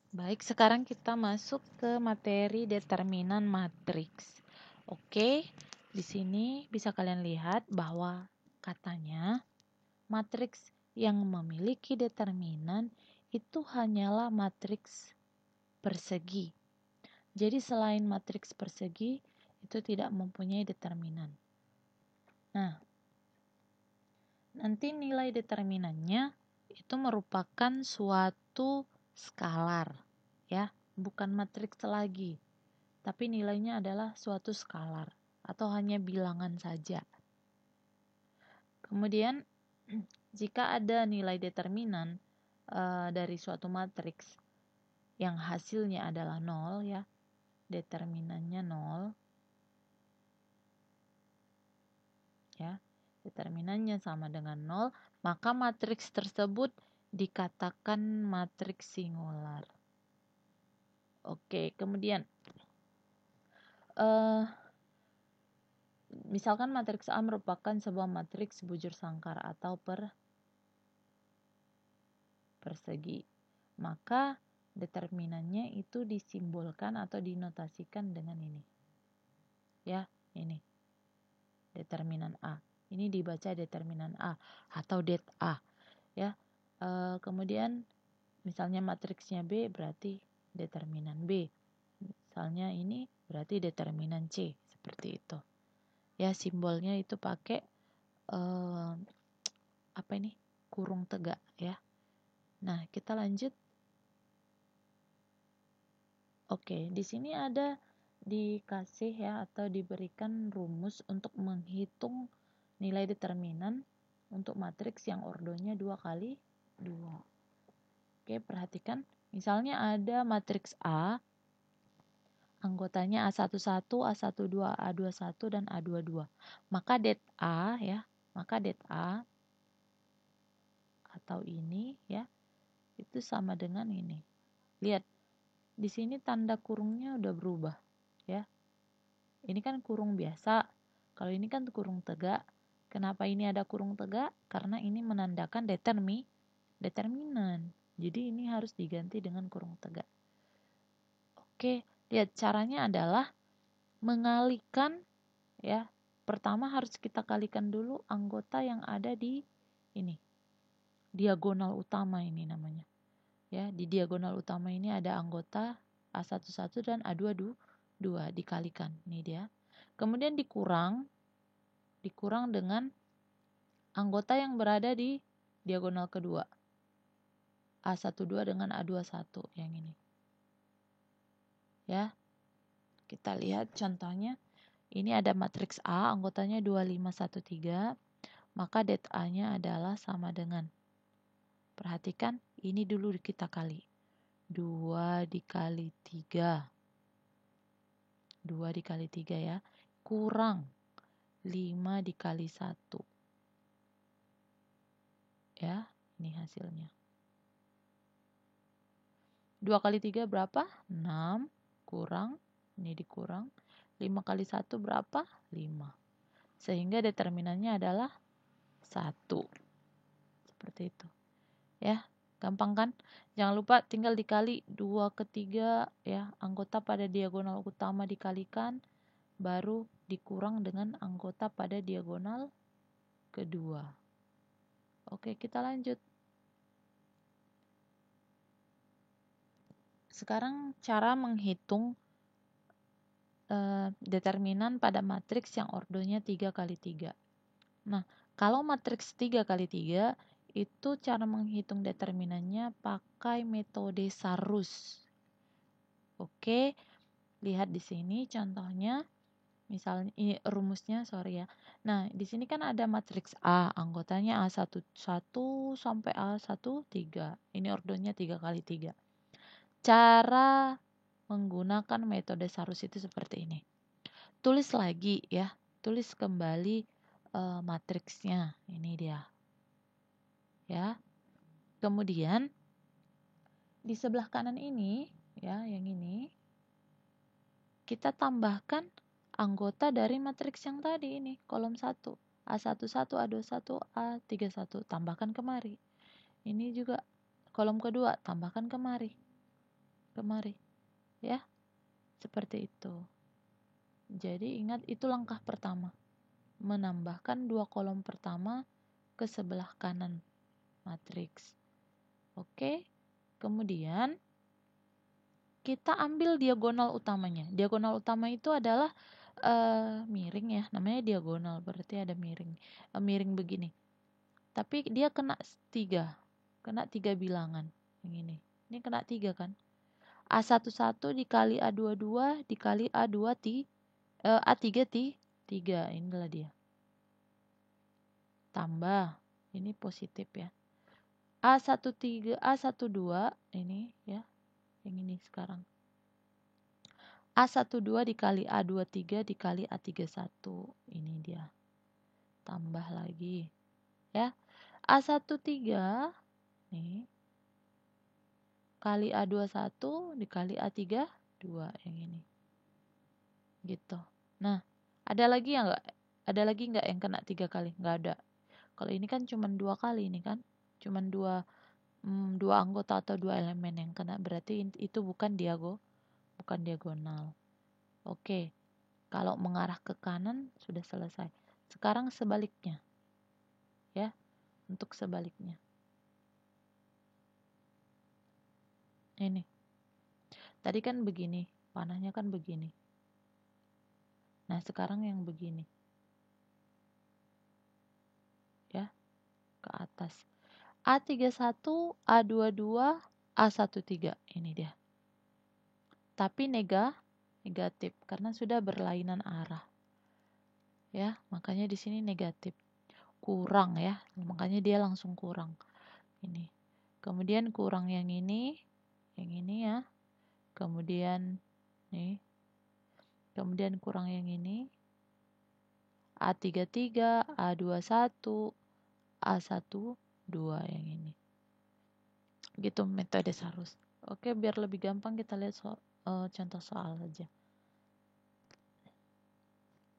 Baik, sekarang kita masuk ke materi determinan matriks. Oke, di sini bisa kalian lihat bahwa katanya matriks yang memiliki determinan itu hanyalah matriks persegi. Jadi selain matriks persegi itu tidak mempunyai determinan. Nah, nanti nilai determinannya itu merupakan suatu skalar, ya, bukan matriks lagi, tapi nilainya adalah suatu skalar atau hanya bilangan saja. Kemudian, jika ada nilai determinan dari suatu matriks yang hasilnya adalah 0, ya, determinannya 0, ya, determinannya sama dengan 0, maka matriks tersebut dikatakan matriks singular. Oke, kemudian misalkan matriks A merupakan sebuah matriks bujur sangkar atau persegi, maka determinannya itu disimbolkan atau dinotasikan dengan ini. Ya, ini determinan A. Ini dibaca determinan A atau det A, ya. Kemudian misalnya matriksnya B berarti determinan B. Misalnya ini berarti determinan C, seperti itu. Ya, simbolnya itu pakai apa ini? Kurung tegak, ya. Nah, kita lanjut. Oke, di sini ada dikasih ya atau diberikan rumus untuk menghitung nilai determinan untuk matriks yang ordonya 2 kali 2. Oke, perhatikan. Misalnya ada matriks A, anggotanya A11, A12, A21 dan A22. Maka det A ya, maka det A atau ini ya, itu sama dengan ini. Lihat, di sini tanda kurungnya udah berubah ya. Ini kan kurung biasa. Kalau ini kan kurung tegak. Kenapa ini ada kurung tegak? Karena ini menandakan determinan. Jadi ini harus diganti dengan kurung tegak. Oke, lihat caranya adalah mengalikan ya. Pertama harus kita kalikan dulu anggota yang ada di ini. Diagonal utama ini namanya. Ya, di diagonal utama ini ada anggota A11 dan A22 dikalikan. Ini dia. Kemudian dikurang dengan anggota yang berada di diagonal kedua. A12 dengan A21 yang ini. Ya. Kita lihat contohnya. Ini ada matriks A, anggotanya 2513, maka det A-nya adalah sama dengan. Perhatikan, ini dulu kita kali. 2 dikali 3. 2 dikali 3 ya. Kurang 5 dikali 1. Ya, ini hasilnya. 2 kali 3 berapa? 6. Kurang, ini dikurang. 5 kali 1 berapa? 5. Sehingga determinannya adalah 1. Seperti itu. Ya, gampang kan? Jangan lupa tinggal dikali 2 ke 3 ya. Anggota pada diagonal utama dikalikan, baru dikurang dengan anggota pada diagonal kedua. Oke, kita lanjut. Sekarang cara menghitung determinan pada matriks yang ordonya 3 kali 3. Nah, kalau matriks 3 kali 3 itu cara menghitung determinannya pakai metode Sarus. Oke, lihat di sini contohnya. Misalnya ini rumusnya, sorry ya. Nah, di sini kan ada matriks A, anggotanya A11 sampai A13. Ini ordonya 3 kali 3. Cara menggunakan metode Sarus itu seperti ini. Tulis lagi ya, tulis kembali matriksnya. Ini dia. Ya. Kemudian di sebelah kanan ini ya, yang ini kita tambahkan anggota dari matriks yang tadi ini, kolom 1. A11, A21, A31, tambahkan kemari. Ini juga kolom kedua, tambahkan kemari. kemari. Ya, seperti itu. Jadi ingat, itu langkah pertama. Menambahkan 2 kolom pertama ke sebelah kanan matriks. Oke. Kemudian kita ambil diagonal utamanya. Diagonal utama itu adalah miring ya, namanya diagonal, berarti ada miring. Miring begini. Tapi dia kena 3 bilangan yang ini. Ini kena 3 kan? A11 dikali A22 dikali A3 3. Inilah dia. Tambah. Ini positif ya. A13 A12 ini ya. Yang ini sekarang. A12 dikali A23 dikali A31. Ini dia. Tambah lagi. Ya. A13 nih kali A21 dikali A32 yang ini. Gitu. Nah, ada lagi ya enggak? Ada lagi enggak yang kena 3 kali? Enggak ada. Kalau ini kan cuma 2 kali ini kan. Cuma dua anggota atau 2 elemen yang kena, berarti itu bukan diagonal. Oke. Kalau mengarah ke kanan sudah selesai. Sekarang sebaliknya. Ya, untuk sebaliknya. Ini. Tadi kan begini, panahnya kan begini. Nah, sekarang yang begini. Ya, ke atas. A31, A22, A13. Ini dia. Tapi negatif karena sudah berlainan arah. Ya, makanya di sini negatif. Kurang ya. Makanya dia langsung kurang. Ini. Kemudian kurang yang ini ya. Kemudian nih. Kemudian kurang yang ini. A33, A21, A12 yang ini. Gitu metode Sarus. Oke, biar lebih gampang kita lihat contoh soal aja.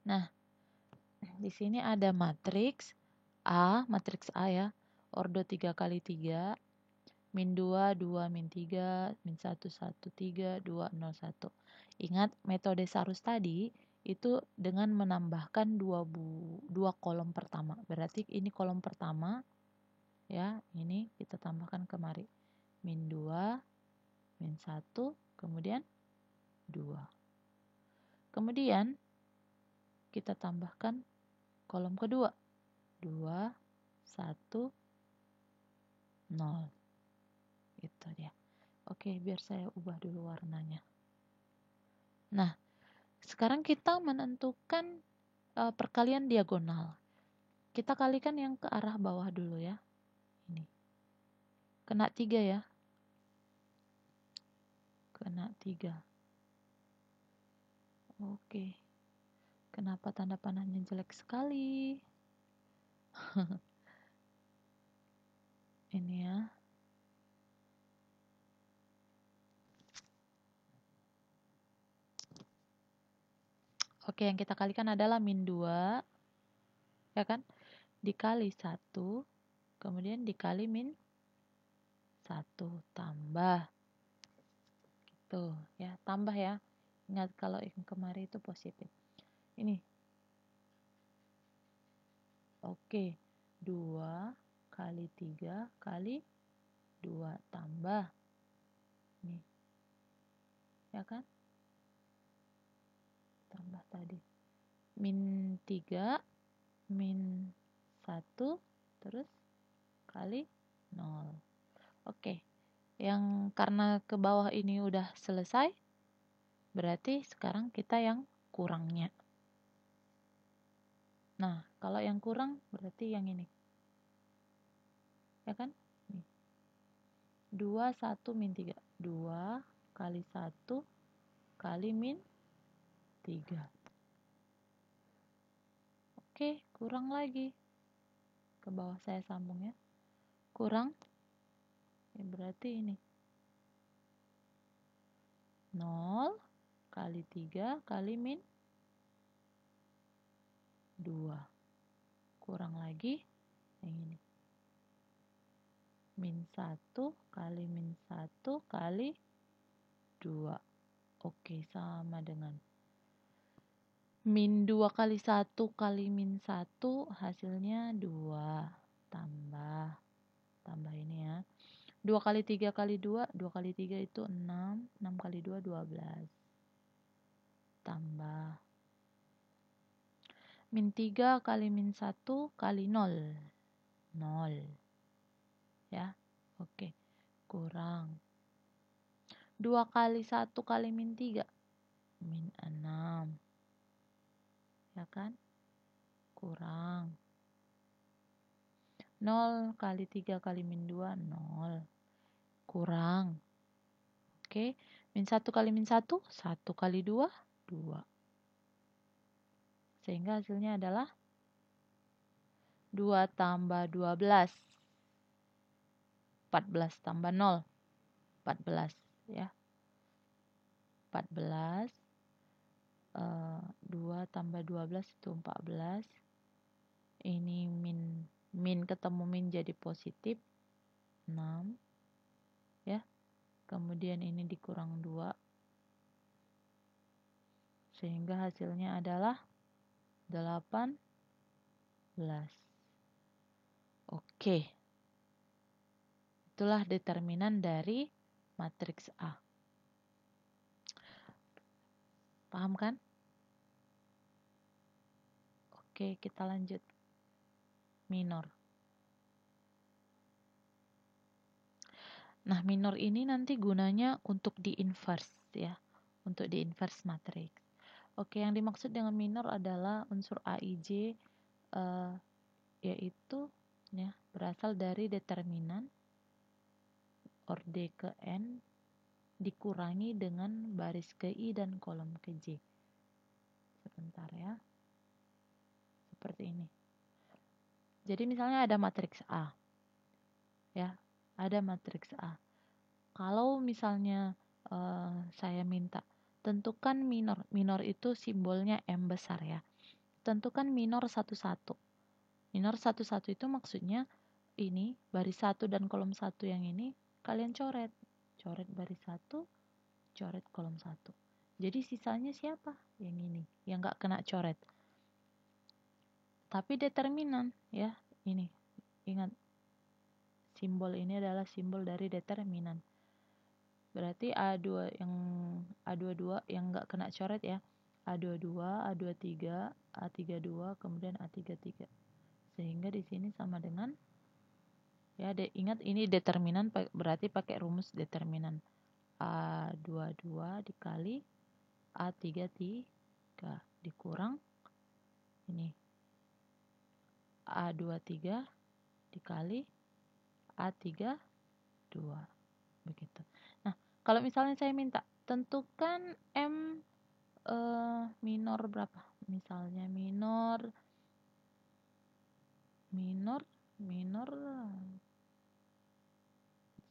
Nah, di sini ada matriks A ya. Ordo 3 kali 3, min 2, 2, min 3, min 1, 1, 3, 2, 0, 1. Ingat metode Sarus tadi itu dengan menambahkan 2 kolom pertama. Berarti ini kolom pertama ya, ini kita tambahkan kemari. Min 2, min 1, kemudian 2. Kemudian kita tambahkan kolom kedua. 2, 1, 0. Itu dia. Oke, biar saya ubah dulu warnanya. Nah, sekarang kita menentukan perkalian diagonal. Kita kalikan yang ke arah bawah dulu ya. Ini. Kena 3 ya. Kena 3. Oke. Kenapa tanda panahnya jelek sekali? Ini ya. Oke, yang kita kalikan adalah min 2. Ya kan? Dikali 1. Kemudian dikali min 1. Tambah. Gitu ya. Tambah ya. Ingat kalau yang kemarin itu positif. Ini. Oke. 2 kali 3 kali 2 tambah. Nih. Ya kan? Tambah tadi. Min 3, min 1, terus kali 0. Oke. Yang karena ke bawah ini udah selesai, berarti sekarang kita yang kurangnya. Nah, kalau yang kurang berarti yang ini. Ya kan? Nih. 2, 1, min 3. 2 kali 1 kali min 3. Oke, kurang lagi. Ke bawah saya sambung ya. Kurang. Ya, berarti ini. 0 kali 3 kali min 2. Kurang lagi yang ini. Min 1 kali min 1 kali 2. Oke, sama dengan min 2 kali 1 kali min 1 hasilnya 2. Tambah ini ya. 2 kali 3 kali 2, 2 kali 3 itu 6, 6 kali 2, 12. Tambah. Min 3 kali min 1 kali 0. 0. Ya, oke. Kurang. 2 kali 1 kali min 3. Min 6. Ya kan? Kurang. 0 kali 3 kali min 2, 0. Kurang. Oke. Min 1 kali min 1, 1 kali 2, 2. Sehingga hasilnya adalah 2 tambah 12. 14 tambah 0. 14 ya. 14. 2 tambah 12 itu 14. Ini min ketemu min jadi positif 6 ya. Kemudian ini dikurang 2 sehingga hasilnya adalah 18. Oke. Itulah determinan dari matriks A. Paham kan? Oke, kita lanjut. Minor. Nah, minor ini nanti gunanya untuk di-inverse ya. Untuk di-inverse matriks. Oke, yang dimaksud dengan minor adalah unsur AIJ yaitu ya berasal dari determinan orde ke N dikurangi dengan baris ke I dan kolom ke J. Sebentar ya. Seperti ini. Jadi misalnya ada matriks A. Ya, ada matriks A. Kalau misalnya saya minta tentukan minor. Minor itu simbolnya M besar ya. Tentukan minor 11. Minor 11 itu maksudnya ini baris 1 dan kolom 1 yang ini kalian coret. Coret baris 1, coret kolom 1. Jadi sisanya siapa? Yang ini, yang gak kena coret. Tapi determinan ya, ini. Ingat, simbol ini adalah simbol dari determinan. Berarti A2 yang A22 yang enggak kena coret ya. A22, A23, A32, kemudian A33. Sehingga di sini sama dengan ya, ingat ini determinan berarti pakai rumus determinan. A22 dikali A33 dikurang ini A23 dikali A32 begitu. Nah, kalau misalnya saya minta tentukan M minor berapa? Misalnya minor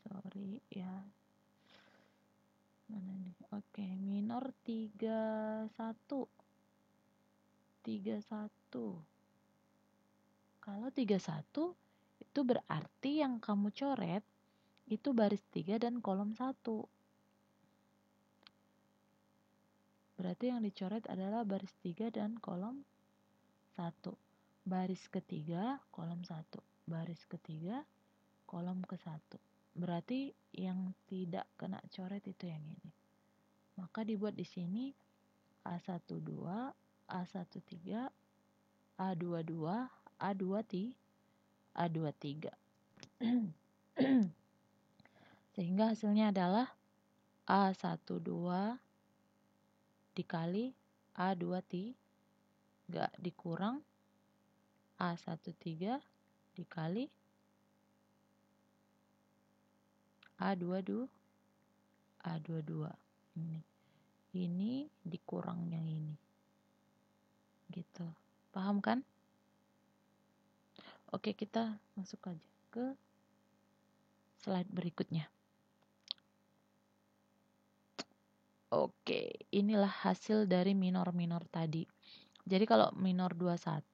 sorry ya. Mana ini? Oke, minor 31. Kalau 31 itu berarti yang kamu coret itu baris 3 dan kolom 1. Berarti yang dicoret adalah baris 3 dan kolom 1. Baris ketiga, kolom 1. Baris ketiga, kolom ke 1. Berarti yang tidak kena coret itu yang ini. Maka dibuat di sini A12, A13, A22, A23. Sehingga hasilnya adalah A12 dikali A23 dikurang A13 dikali A22. Ini dikurang yang ini. Gitu. Paham kan? Oke, kita masuk aja ke slide berikutnya. Oke, inilah hasil dari minor-minor tadi. Jadi kalau minor 21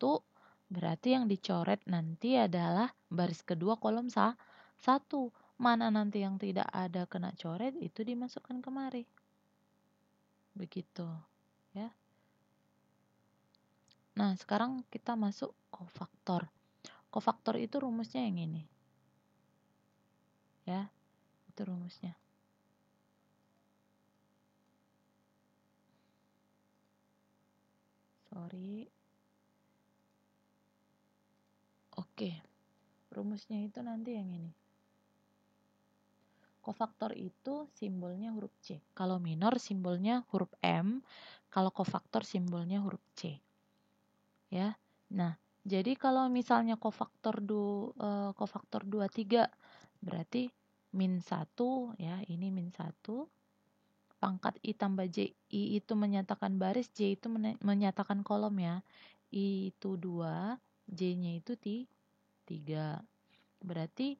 berarti yang dicoret nanti adalah baris kedua kolom 1. Mana nanti yang tidak ada kena coret itu dimasukkan kemari. Begitu, ya. Nah, sekarang kita masuk kofaktor. Kofaktor itu rumusnya yang ini. Ya, itu rumusnya. Sorry. Oke. Rumusnya itu nanti yang ini. Kofaktor itu simbolnya huruf C. Kalau minor simbolnya huruf M, kalau kofaktor simbolnya huruf C. Ya. Nah, jadi kalau misalnya kofaktor 23 berarti min 1 ya, ini min 1. Pangkat I tambah J. I itu menyatakan baris, J itu menyatakan kolom ya. I itu 2, J-nya itu 3. Berarti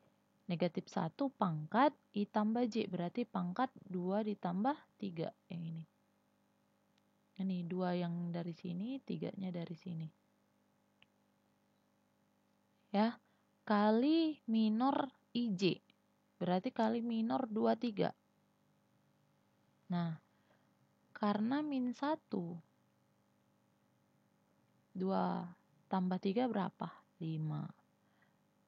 negatif 1 pangkat I tambah J. Berarti pangkat 2 ditambah 3 yang ini. Ini 2 yang dari sini, 3-nya dari sini. Ya. Kali minor IJ. Berarti kali minor 23. Nah, karena min 1, 2 tambah 3 berapa? 5.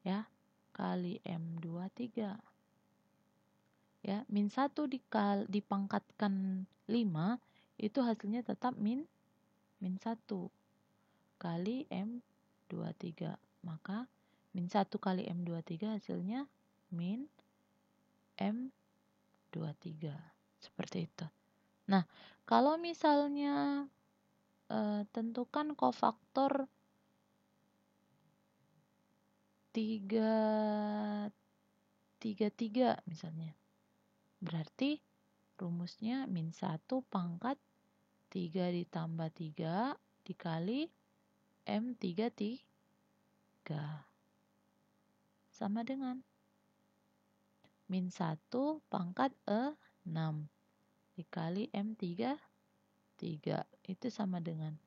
Ya, kali M23. Ya, min 1 dipangkatkan 5, itu hasilnya tetap min 1 kali M23. Maka min 1 kali M23 hasilnya min M23. Seperti itu. Nah, kalau misalnya tentukan kofaktor 3 misalnya. Berarti rumusnya min 1 pangkat 3 ditambah 3 dikali M33 sama dengan min 1 pangkat 6 dikali M33 itu sama dengan,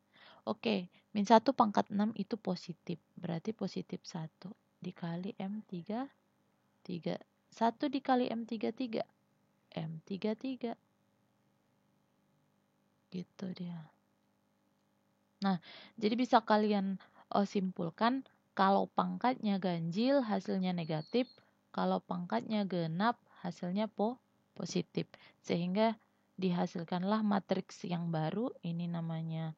oke, min 1 pangkat 6 itu positif, berarti positif 1 dikali M33, 1 dikali M33 gitu dia. Nah, jadi bisa kalian simpulkan kalau pangkatnya ganjil hasilnya negatif, kalau pangkatnya genap hasilnya positif. Sehingga dihasilkanlah matriks yang baru, ini namanya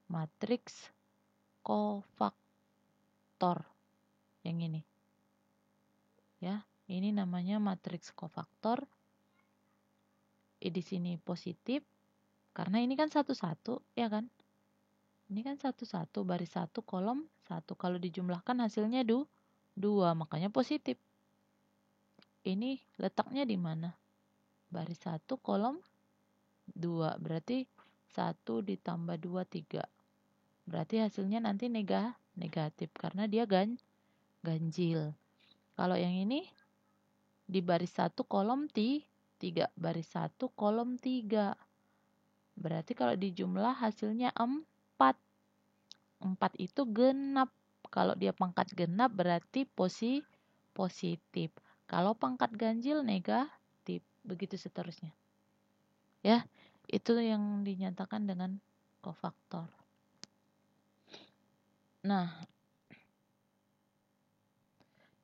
matriks kofaktor. Yang ini. Ya, ini namanya matriks kofaktor. Di sini positif karena ini kan satu-satu, ya kan? Ini kan satu-satu, baris 1, kolom 1. Kalau dijumlahkan hasilnya 2, makanya positif. Ini letaknya di mana? Baris 1, kolom 2. Berarti 1 ditambah 2, 3. Berarti hasilnya nanti negatif karena dia ganjil. Kalau yang ini di baris 1, kolom 3. Baris 1, kolom 3. Berarti kalau dijumlah hasilnya 4. 4 itu genap. Kalau dia pangkat genap berarti positif. Kalau pangkat ganjil negatif. Begitu seterusnya. Ya, itu yang dinyatakan dengan kofaktor. Nah,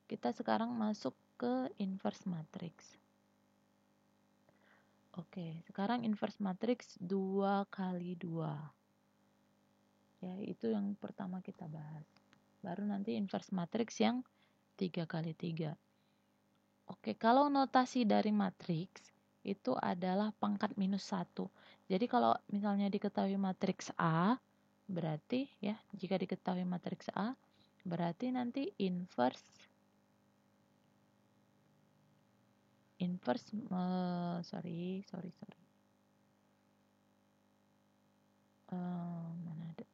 kita sekarang masuk ke inverse matrix. Oke, sekarang inverse matrix 2 kali 2. Ya, itu yang pertama kita bahas. Baru nanti inverse matrix yang 3 kali 3. Oke, kalau notasi dari matriks itu adalah pangkat minus 1. Jadi kalau misalnya diketahui matriks A, berarti ya, jika diketahui matriks A, berarti nanti inverse mana ada?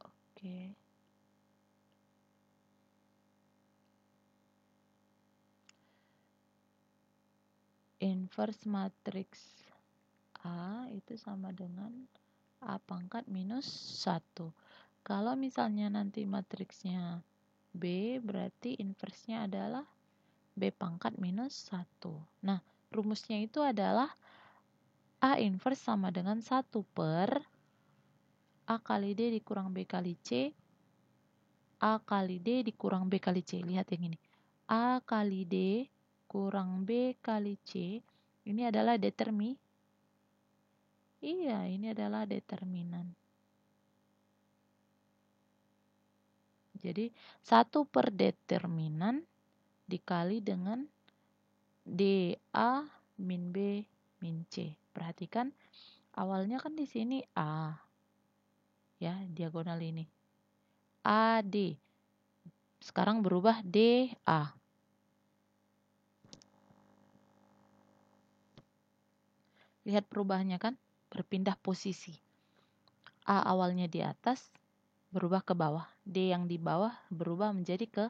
Oke. Inverse matriks A itu sama dengan A pangkat minus 1. Kalau misalnya nanti matriksnya B, berarti inversnya adalah B pangkat minus 1. Nah, rumusnya itu adalah A inverse sama dengan 1 per A kali D dikurang B kali C, A kali D dikurang B kali C. Lihat yang ini. A kali D kurang B kali C, ini adalah ini adalah determinan. Jadi 1 per determinan dikali dengan DA min B min C. Perhatikan awalnya kan di sini A. Ya, diagonal ini. AD. Sekarang berubah DA. Lihat perubahannya kan? Berpindah posisi. A awalnya di atas, berubah ke bawah. D yang di bawah berubah menjadi ke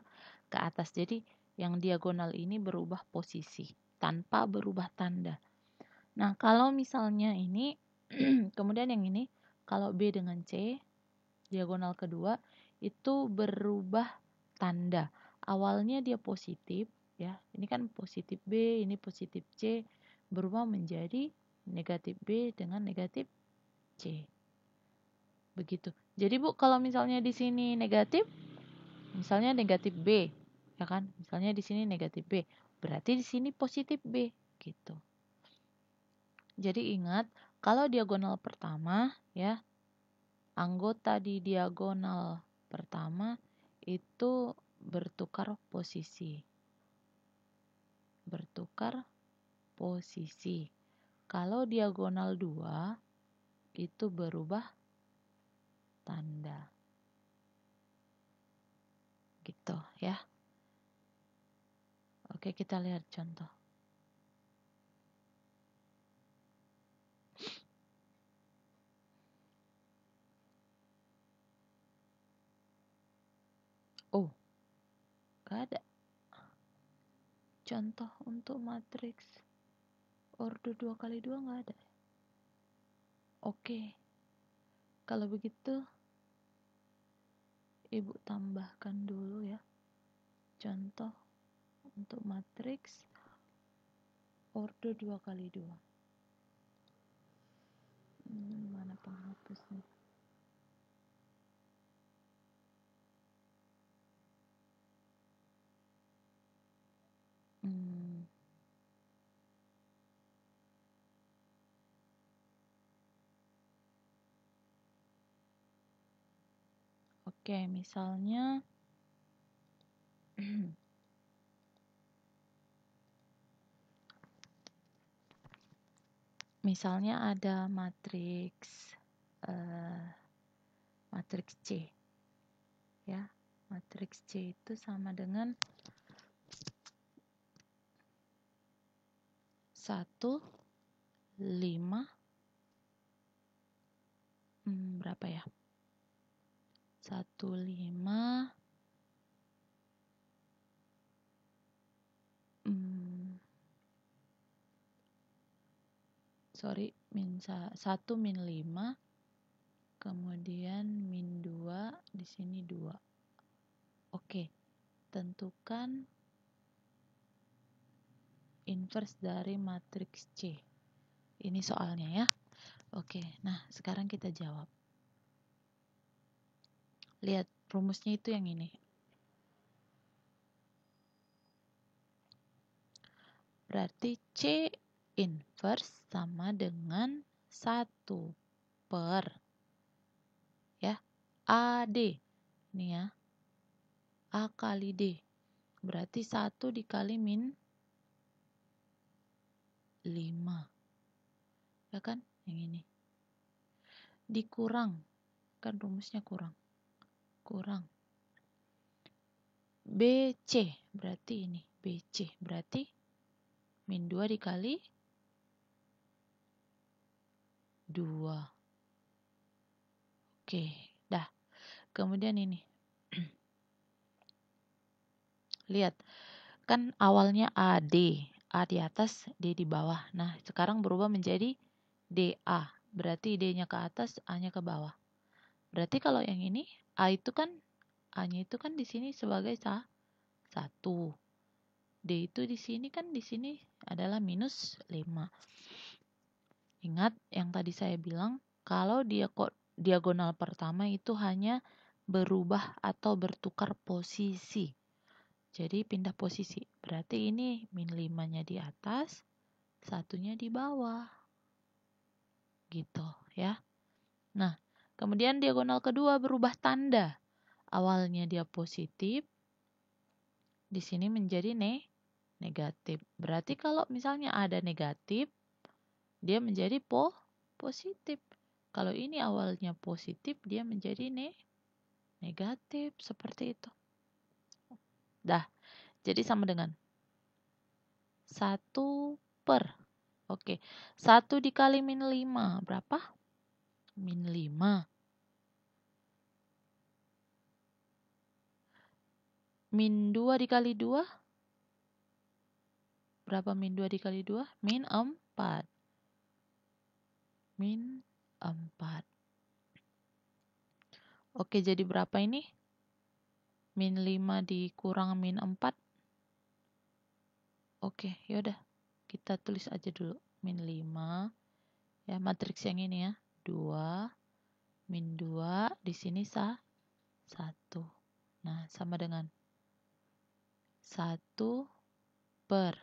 atas. Jadi yang diagonal ini berubah posisi tanpa berubah tanda. Nah, kalau misalnya ini, kemudian yang ini, kalau B dengan C, diagonal kedua, itu berubah tanda. Awalnya dia positif, ya. Ini kan positif B, ini positif C, berubah menjadi negatif B dengan negatif C. Begitu. Jadi Bu, kalau misalnya di sini negatif, misalnya negatif B, ya kan? Misalnya di sini negatif B, berarti di sini positif B, gitu. Jadi ingat, kalau diagonal pertama, ya, anggota di diagonal pertama itu bertukar posisi. Bertukar posisi. Kalau diagonal 2 itu berubah tanda. Gitu ya. Oke, kita lihat contoh. Oh, gak ada contoh untuk matriks ordo 2 kali 2, gak ada. Oke, kalau begitu Ibu tambahkan dulu ya contoh untuk matriks ordo 2 kali 2. Mana penghapusnya? Oke, misalnya misalnya ada matriks matriks C, ya. Matriks C itu sama dengan 1, 5, berapa ya? 1, 5, min 1 min 5, kemudian min 2, di sini 2. Oke, tentukan inverse dari matriks C. Ini soalnya ya. Oke, nah sekarang kita jawab. Lihat rumusnya itu yang ini. Berarti C inverse sama dengan 1 per ya AD. Ini ya. A kali D. Berarti 1 dikali min 5. Ya kan? Yang ini. Dikurang. Kan rumusnya kurang. Kurang. BC. Berarti ini. BC. Berarti min 2 dikali 2. Oke. Dah. Kemudian ini. Lihat. Kan awalnya AD. A di atas, D di bawah. Nah, sekarang berubah menjadi DA. Berarti D-nya ke atas, A-nya ke bawah. Berarti kalau yang ini, A-nya itu kan di sini sebagai 1. D itu di sini kan di sini adalah minus 5. Ingat yang tadi saya bilang, kalau diagonal pertama itu hanya berubah atau bertukar posisi. Jadi pindah posisi. Berarti ini min 5-nya di atas, 1-nya di bawah. Gitu ya. Nah, kemudian diagonal kedua berubah tanda. Awalnya dia positif, di sini menjadi negatif. Berarti kalau misalnya ada negatif, dia menjadi positif. Kalau ini awalnya positif, dia menjadi negatif. Seperti itu. Dah, jadi sama dengan 1 per. Oke, 1 dikali min 5. Berapa? Min 5. Min 2 dikali 2. Berapa min 2 dikali 2? Min 4. Min 4. Oke, jadi berapa ini? Min 5 dikurang min 4. Oke, yaudah. Kita tulis aja dulu. Min 5. Ya, matriks yang ini ya. 2. Min 2. Di sini 1. Nah, sama dengan 1 per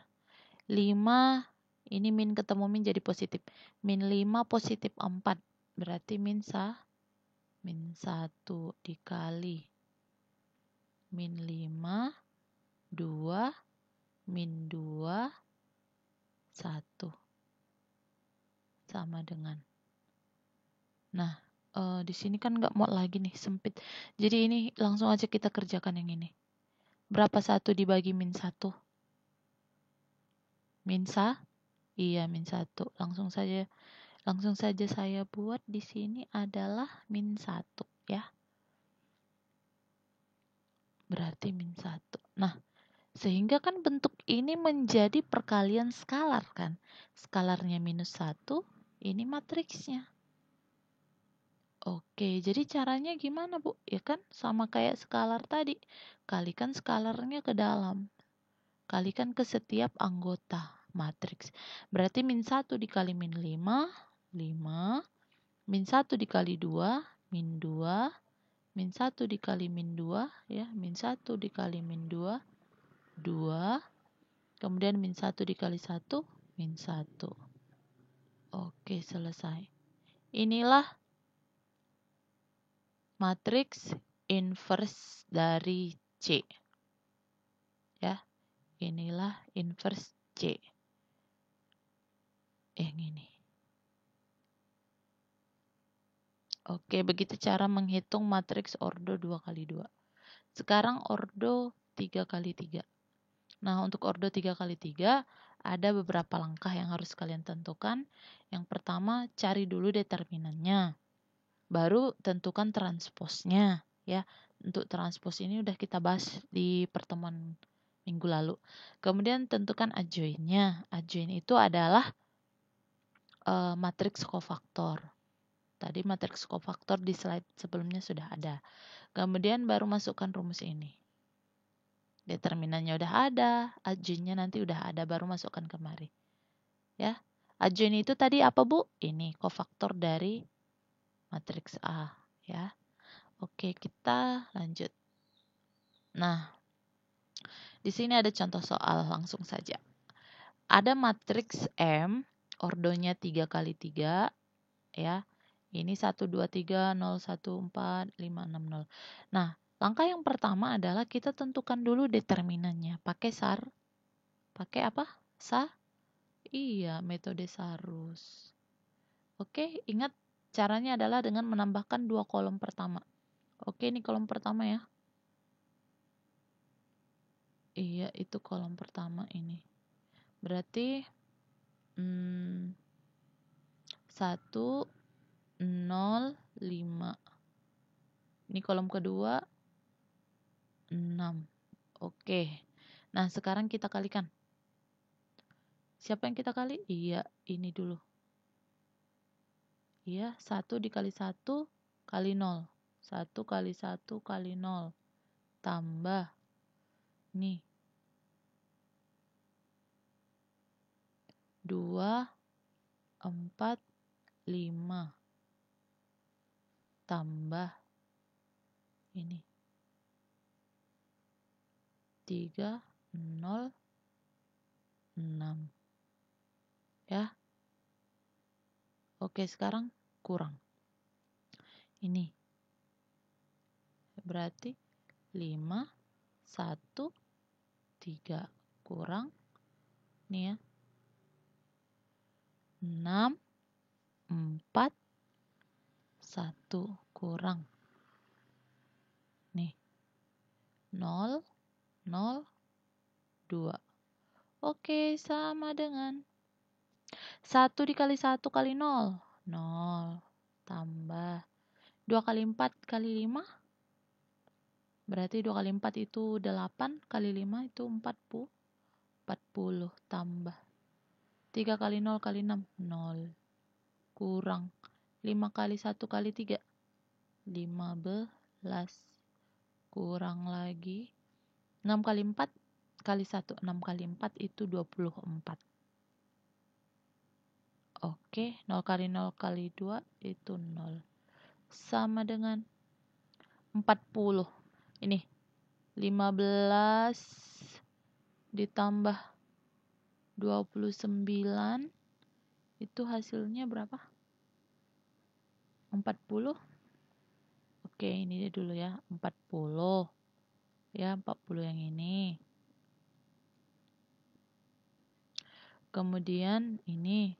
5. Ini min ketemu min jadi positif. Min 5 positif 4. Berarti min 1 dikali min 5, 2, min 2, 1. Sama dengan. Nah, di sini kan nggak mau lagi nih, sempit. Jadi ini langsung aja kita kerjakan yang ini. Berapa 1 dibagi min 1? Min 1? Iya, min 1. Langsung saja saya buat di sini adalah min 1 ya. Berarti min 1. Nah, sehingga kan bentuk ini menjadi perkalian skalar kan. Skalarnya minus 1, ini matriksnya. Oke, jadi caranya gimana Bu? Ya kan sama kayak skalar tadi. Kalikan skalarnya ke dalam. Kalikan ke setiap anggota matriks. Berarti min 1 dikali min 5, 5. Min 1 dikali 2, min 2. Min 1 dikali min 2, ya. Min 1 dikali min 2, 2. Kemudian min 1 dikali 1, min 1. Oke, selesai. Inilah matriks inverse dari C. Ya, inilah inverse C. Yang ini. Oke, begitu cara menghitung matriks ordo 2 kali 2. Sekarang ordo 3 kali 3. Nah, untuk ordo 3 kali 3, ada beberapa langkah yang harus kalian tentukan. Yang pertama, cari dulu determinannya. Baru tentukan transposnya. Ya, untuk transpos ini udah kita bahas di pertemuan minggu lalu. Kemudian tentukan adjoinnya. Adjoin itu adalah matriks kofaktor. Tadi matriks kofaktor di slide sebelumnya sudah ada. Kemudian baru masukkan rumus ini. Determinannya udah ada, adjoinnya nanti udah ada, baru masukkan kemari. Ya, adjoin itu tadi apa Bu? Ini kofaktor dari matriks A. Ya, oke kita lanjut. Nah, di sini ada contoh soal, langsung saja. Ada matriks M, ordonya 3 kali 3, ya. Ini 1, 2, 3, 0, 1, 4, 5, 6, 0. Nah, langkah yang pertama adalah kita tentukan dulu determinannya. Pakai SAR. Pakai apa? Iya, metode Sarus. Oke, ingat caranya adalah dengan menambahkan 2 kolom pertama. Oke, ini kolom pertama ya. Iya, itu kolom pertama ini. Berarti 1, 0, 5. Ini kolom kedua 6. Oke. Nah, sekarang kita kalikan. Siapa yang kita kali? Iya, ini dulu. Iya, 1 dikali 1 kali 0. 1 kali 1 kali 0. Tambah. Nih. 2, 4, 5 tambah ini 3, 0, 6 ya. Oke, sekarang kurang ini berarti 5, 1, 3 kurang nih ya 6, 4, 1 kurang nih 0, 0, 2. Oke, sama dengan 1 dikali 1 kali 0, 0 tambah 2 kali 4 kali 5 berarti 2 kali 4 itu 8 kali 5 itu 40 tambah 3 kali 0 kali 6 0 kurang 5 kali 1 kali 3 15 kurang lagi 6 kali 4 kali 1 6 kali 4 itu 24. Oke, 0 kali 0 kali 2 itu 0 sama dengan 40. Ini 15 ditambah 29 itu hasilnya berapa? 40. Oke, ini dulu ya, 40. Ya, 40 yang ini. Kemudian ini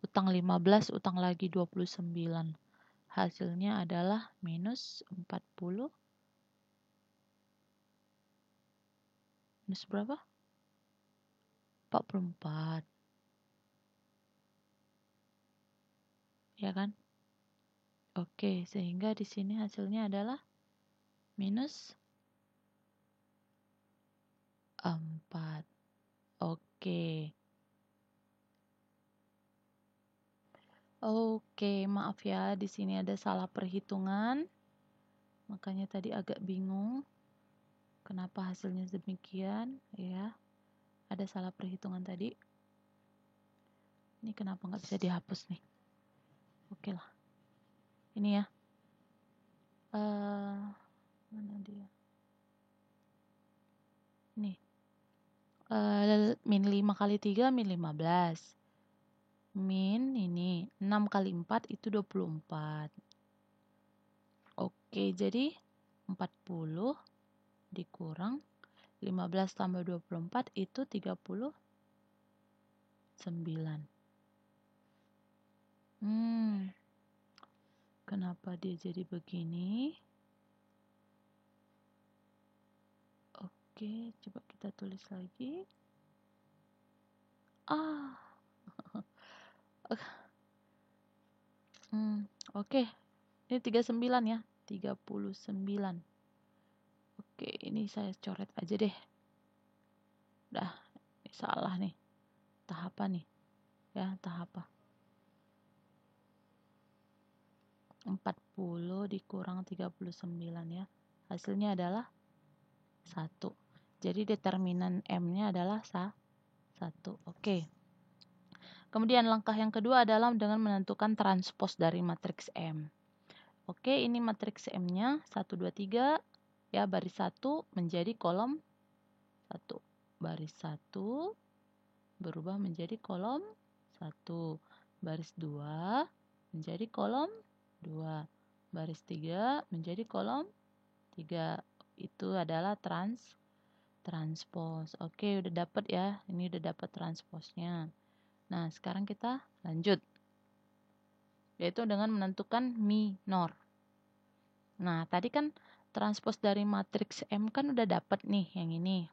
utang 15, utang lagi 29. Hasilnya adalah minus 40. Minus berapa? 44. Ya kan? Oke, sehingga di sini hasilnya adalah minus 4. Oke. Oke, maaf ya, di sini ada salah perhitungan. Makanya tadi agak bingung kenapa hasilnya demikian, ya. Ada salah perhitungan tadi. Ini kenapa nggak bisa dihapus nih? Oke lah. Ini ya. Mana dia? Nih. Min 5 kali 3 min 15. Min ini 6 kali 4 itu 24. Oke, jadi 40 dikurang 15 tambah 24 itu 39. Kenapa dia jadi begini? Oke, coba kita tulis lagi. Oke. Ini 39 ya. 39. Oke, ini saya coret aja deh. Udah, ini salah nih. Tahap apa nih? Ya, tahap apa? 40 dikurang 39 ya. Hasilnya adalah 1. Jadi determinan M-nya adalah 1. Oke. Kemudian langkah yang kedua adalah dengan menentukan transpos dari matriks M. Oke, ini matriks M-nya 1, 2, 3. Ya, baris 1 menjadi kolom 1. Baris 1 berubah menjadi kolom 1. Baris 2 menjadi kolom 2. Baris 3 menjadi kolom 3. Itu adalah transpos. Oke, udah dapat ya. Ini udah dapat transposnya. Nah, sekarang kita lanjut. Yaitu dengan menentukan minor. Nah, tadi kan transpos dari matriks M kan udah dapat nih yang ini.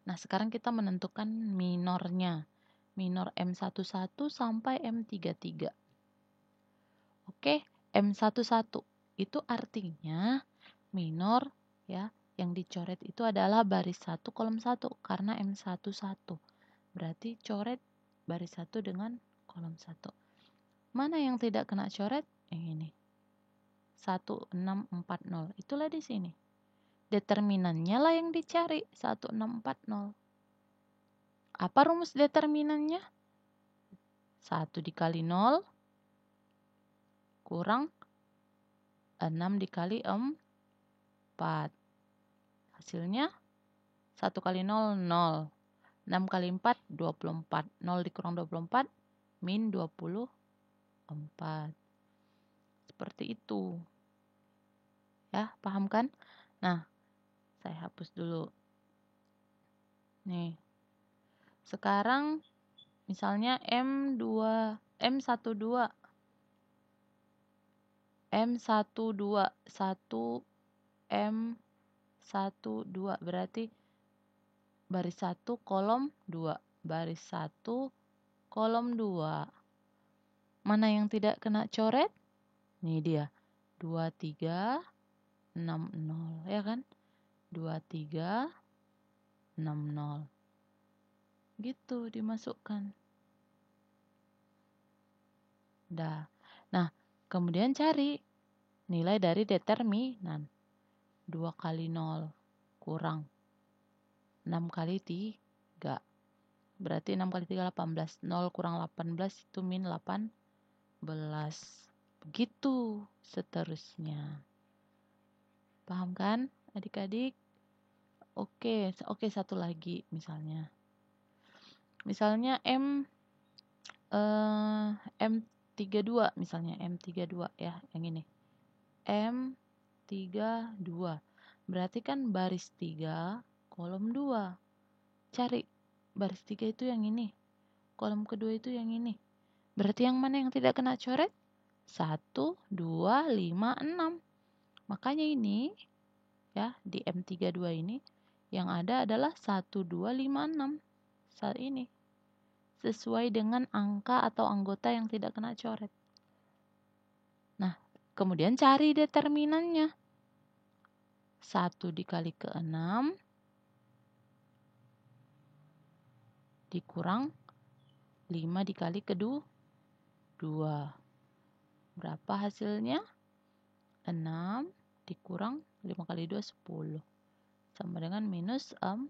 Nah, sekarang kita menentukan minornya. Minor M11 sampai M33. Oke, M11 itu artinya minor ya, yang dicoret itu adalah baris 1 kolom 1 karena M11. Berarti coret baris 1 dengan kolom 1. Mana yang tidak kena coret? Yang ini. 1640. Itulah di sini. Determinannya lah yang dicari, 1640. Apa rumus determinannya? 1 dikali 0 kurang 6 dikali 4. Hasilnya 1 kali 0, 0. 6 kali 4, 24. 0 dikurang 24, min 24. Seperti itu. Ya, paham kan? Nah, saya hapus dulu. Nih. Sekarang misalnya M12, M12, 1 M12 berarti baris 1 kolom 2. Baris 1 kolom 2. Mana yang tidak kena coret? Nih dia. 23, 60, ya kan? 23, 60. Gitu dimasukkan. Dah. Nah, kemudian cari nilai dari determinan. 2 kali 0 kurang 6 kali 3. Berarti 6 kali 3, 18. 0 kurang 18 itu min 18. Begitu seterusnya. Paham kan adik-adik? Oke, satu lagi misalnya. Misalnya M32 misalnya, M32 ya, yang ini. M32. Berarti kan baris 3, kolom 2. Cari baris 3 itu yang ini. Kolom kedua itu yang ini. Berarti yang mana yang tidak kena coret? 1, 2, 5, 6. Makanya ini ya, di M32 ini yang ada adalah 1, 2, 5, 6. Saat ini sesuai dengan angka atau anggota yang tidak kena coret. Nah, kemudian cari determinannya. 1 dikali ke 6 dikurang 5 dikali ke 2. Berapa hasilnya? 6 dikurang 5 kali 2, 10. Sama dengan minus 4.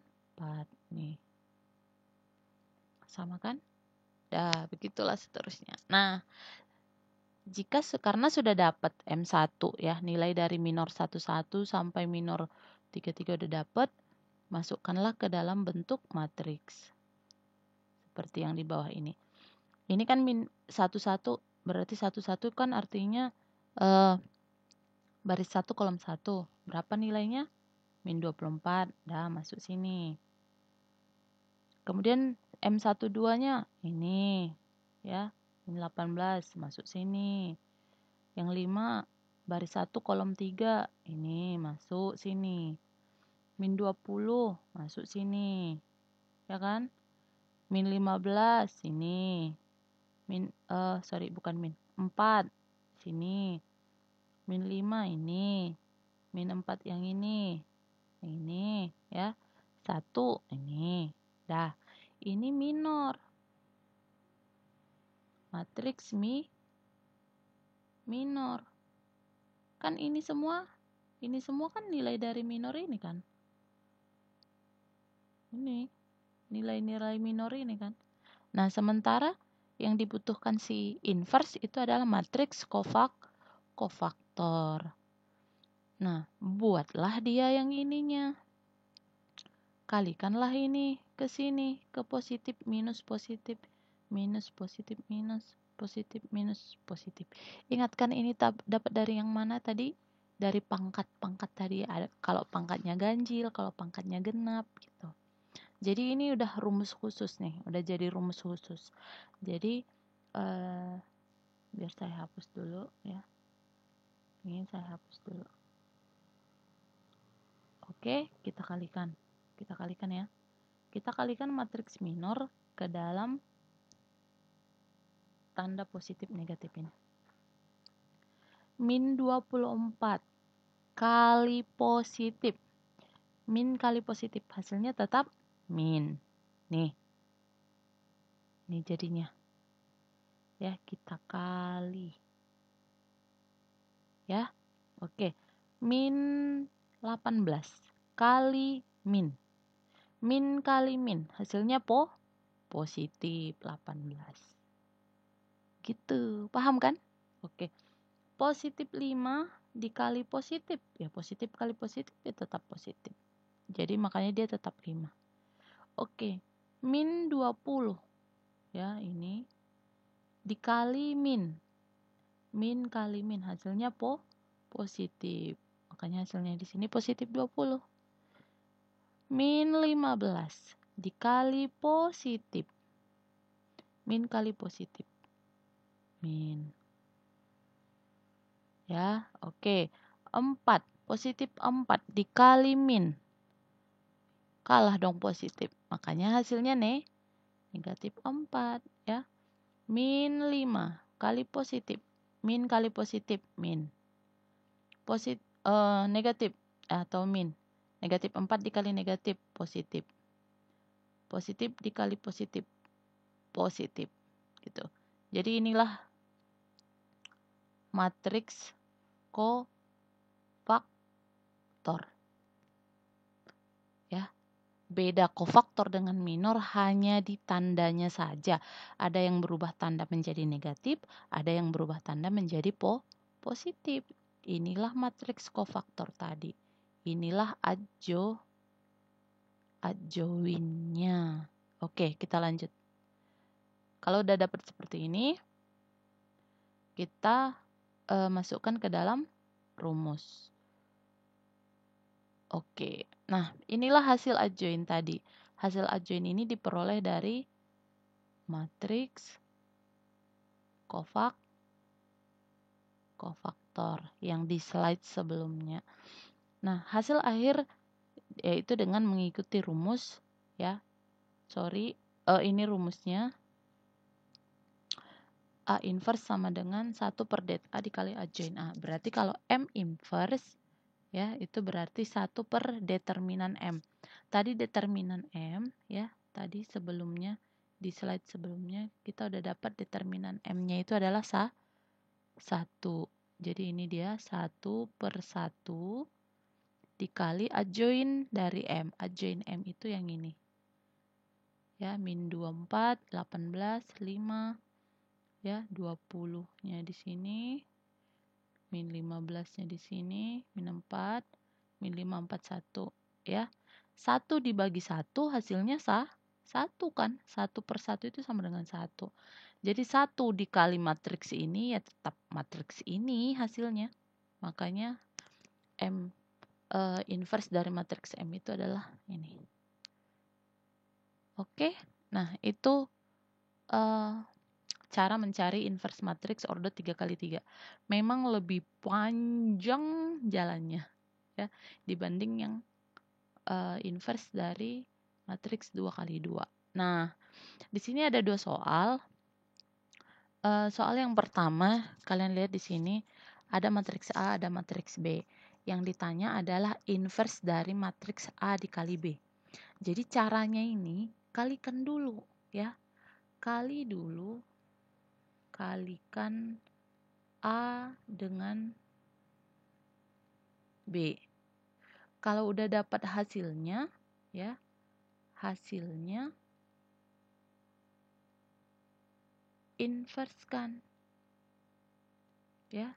Nih. Sama kan? Dah, begitulah seterusnya. Nah, karena sudah dapat M1 ya, nilai dari minor 11 sampai minor 33 udah dapat, masukkanlah ke dalam bentuk matriks. Seperti yang di bawah ini. Ini kan min 11, berarti 11 kan artinya baris 1 kolom 1. Berapa nilainya? Min 24. Dah, masuk sini. Kemudian M12-nya ini ya, min 18 masuk sini. Yang 5 baris 1 kolom 3 ini masuk sini. Min 20 masuk sini. Ya kan? Min 15 sini. Bukan min. 4 sini. Min 5 ini. Min 4 yang ini. Ini ya. 1 ini. Dah, ini minor. Matriks minor. Kan ini semua kan nilai dari minor ini kan. Ini nilai-nilai minor ini kan. Nah, sementara yang dibutuhkan si inverse itu adalah matriks kofaktor. Nah, buatlah dia yang ininya. Kalikanlah ini ke sini, ke positif, minus positif, minus positif, minus positif, minus positif. Ingatkan ini dapat dari yang mana tadi? Dari pangkat-pangkat tadi. Ada kalau pangkatnya ganjil, kalau pangkatnya genap gitu. Jadi ini udah rumus khusus nih, udah jadi rumus khusus. Jadi biar saya hapus dulu ya. Ini saya hapus dulu. Oke, kita kalikan. Kita kalikan ya. Kita kalikan matriks minor ke dalam tanda positif negatif ini. Min 24 kali positif. Min kali positif. Hasilnya tetap min. Nih. Ini jadinya. Ya, kita kali. Ya. Oke. Min 18 kali min. Min kali min. Hasilnya positif 18. Gitu, paham kan? Oke. Positif 5 dikali positif, ya positif kali positif ya tetap positif. Jadi makanya dia tetap 5. Oke. Min 20. Ya, ini dikali min. Min kali min hasilnya positif. Makanya hasilnya di sini positif 20. Min 15 dikali positif. Min kali positif. Min. Ya, oke. 4. Positif 4 dikali min. Kalah dong positif. Makanya hasilnya negatif 4. Ya. Min 5 kali positif. Min kali positif. Min. Negatif atau min. Negatif 4 dikali negatif. Positif. Positif dikali positif. Positif. Gitu. Jadi inilah matriks kofaktor. Ya. Beda kofaktor dengan minor hanya di tandanya saja. Ada yang berubah tanda menjadi negatif, ada yang berubah tanda menjadi positif. Inilah matriks kofaktor tadi. Inilah adjoinnya. Oke, kita lanjut. Kalau udah dapat seperti ini, kita masukkan ke dalam rumus. Oke, nah inilah hasil adjoin tadi. Hasil adjoin ini diperoleh dari matriks kofaktor yang di slide sebelumnya. Nah, hasil akhir yaitu dengan mengikuti rumus ya. Ini rumusnya. A inverse sama dengan 1 per det A dikali adjoin A. Berarti kalau M inverse ya, itu berarti 1 per determinan M. Tadi determinan M ya, tadi sebelumnya di slide sebelumnya kita udah dapat determinan M-nya itu adalah 1. Jadi ini dia 1 per 1 dikali adjoin dari M. Adjoin M itu yang ini. Ya, min 24, 18, 5. Ya, 20-nya di sini. Min 15-nya di sini. Min 4. Min 5, 4, 1. Ya. 1 dibagi 1 hasilnya 1 kan. 1 per 1 itu sama dengan 1. Jadi 1 dikali matriks ini ya tetap matriks ini hasilnya. Makanya M inverse dari matriks M itu adalah ini. Oke. Nah, itu cara mencari inverse matriks order 3x3. Memang lebih panjang jalannya ya dibanding yang inverse dari matriks 2x2. Nah, di sini ada 2 soal. Soal yang pertama, kalian lihat di sini ada matriks A, ada matriks B. Yang ditanya adalah inverse dari matriks A dikali B. Jadi caranya ini kalikan dulu ya. Kalikan A dengan B. Kalau udah dapat hasilnya ya, hasilnya inverse kan. Ya,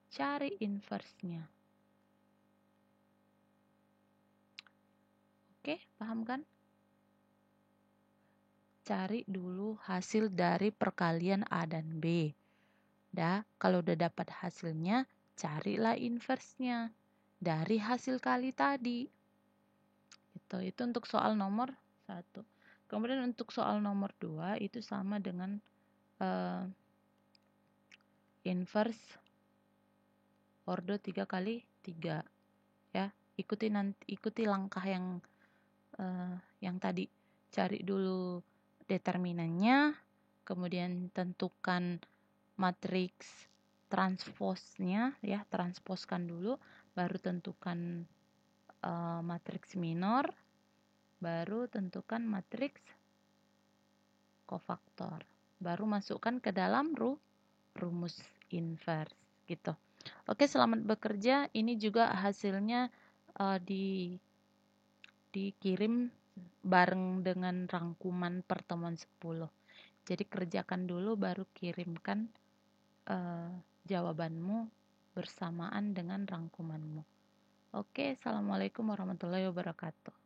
cari inverse-nya. Oke, paham kan? Cari dulu hasil dari perkalian A dan B. Kalau udah dapat hasilnya, carilah inverse-nya dari hasil kali tadi. Itu untuk soal nomor 1. Kemudian untuk soal nomor 2 itu sama dengan inverse order 3x3 ya. Ikuti langkah yang tadi. Cari dulu determinannya, kemudian tentukan matriks transposnya ya, transposkan dulu, baru tentukan matriks minor, baru tentukan matriks kofaktor, baru masukkan ke dalam rumus inverse gitu. Oke, selamat bekerja. Ini juga hasilnya dikirim bareng dengan rangkuman pertemuan 10. Jadi kerjakan dulu baru kirimkan jawabanmu bersamaan dengan rangkumanmu. Oke, assalamualaikum warahmatullahi wabarakatuh.